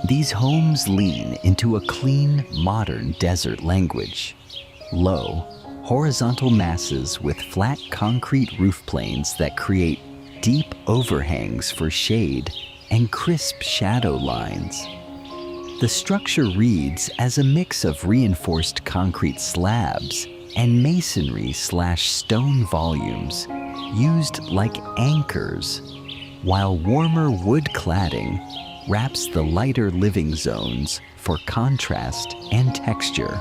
These homes lean into a clean, modern desert language. Low, horizontal masses with flat concrete roof planes that create deep overhangs for shade and crisp shadow lines. The structure reads as a mix of reinforced concrete slabs and masonry/stone volumes used like anchors, while warmer wood cladding wraps the lighter living zones for contrast and texture.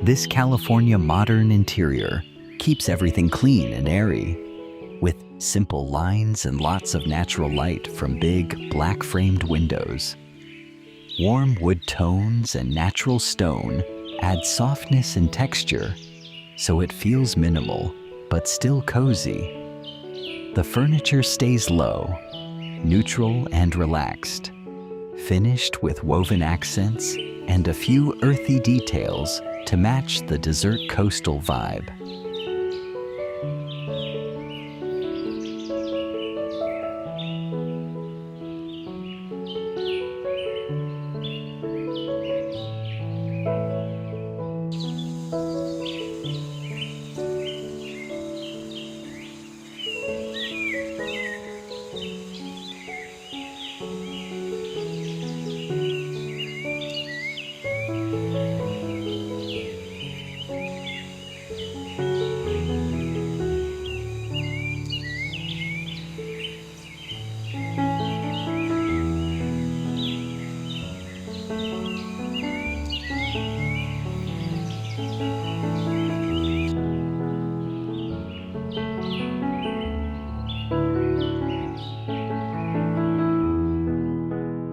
This California modern interior keeps everything clean and airy, with simple lines and lots of natural light from big, black-framed windows. Warm wood tones and natural stone add softness and texture, so it feels minimal, but still cozy. The furniture stays low, neutral and relaxed, finished with woven accents and a few earthy details to match the desert coastal vibe.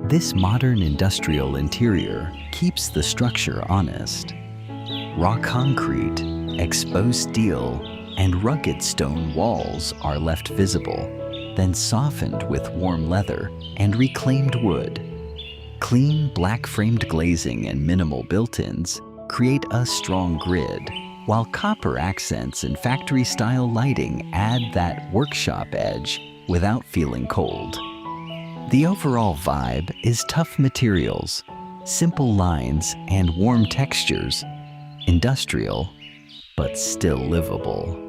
This modern industrial interior keeps the structure honest. Raw concrete, exposed steel, and rugged stone walls are left visible, then softened with warm leather and reclaimed wood. Clean, black-framed glazing and minimal built-ins create a strong grid, while copper accents and factory-style lighting add that workshop edge without feeling cold. The overall vibe is tough materials, simple lines, and warm textures, industrial, but still livable.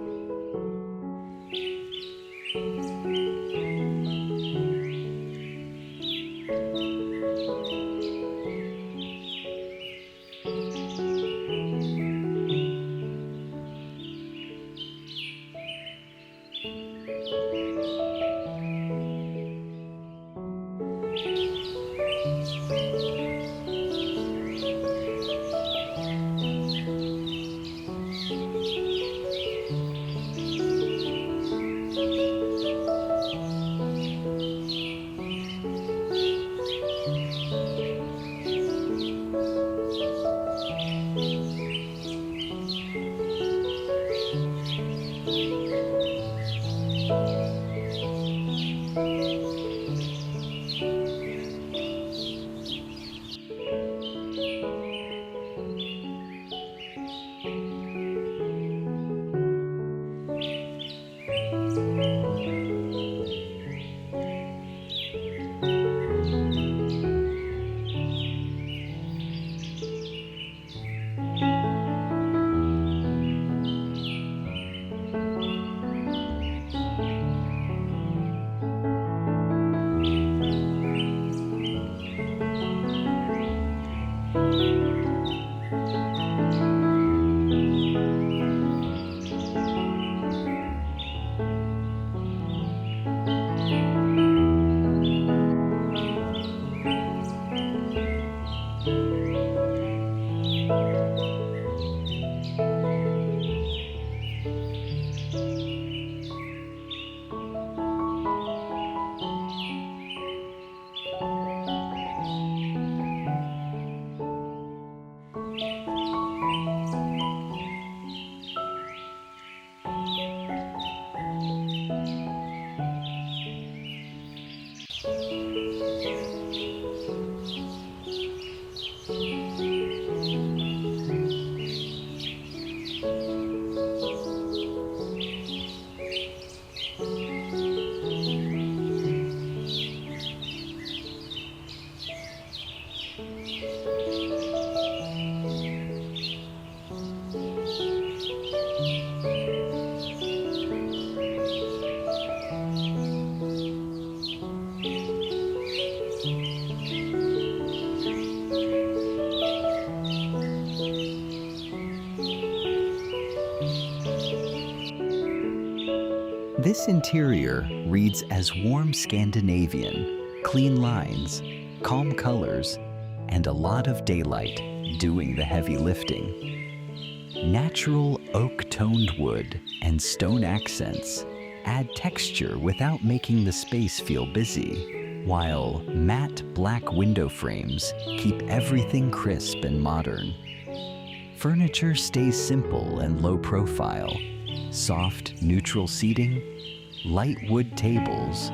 This interior reads as warm Scandinavian, clean lines, calm colors, and a lot of daylight doing the heavy lifting. Natural oak-toned wood and stone accents add texture without making the space feel busy, while matte black window frames keep everything crisp and modern. Furniture stays simple and low profile. Soft, neutral seating, light wood tables,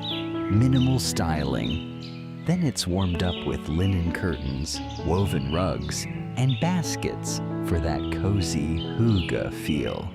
minimal styling. Then it's warmed up with linen curtains, woven rugs, and baskets for that cozy hygge feel.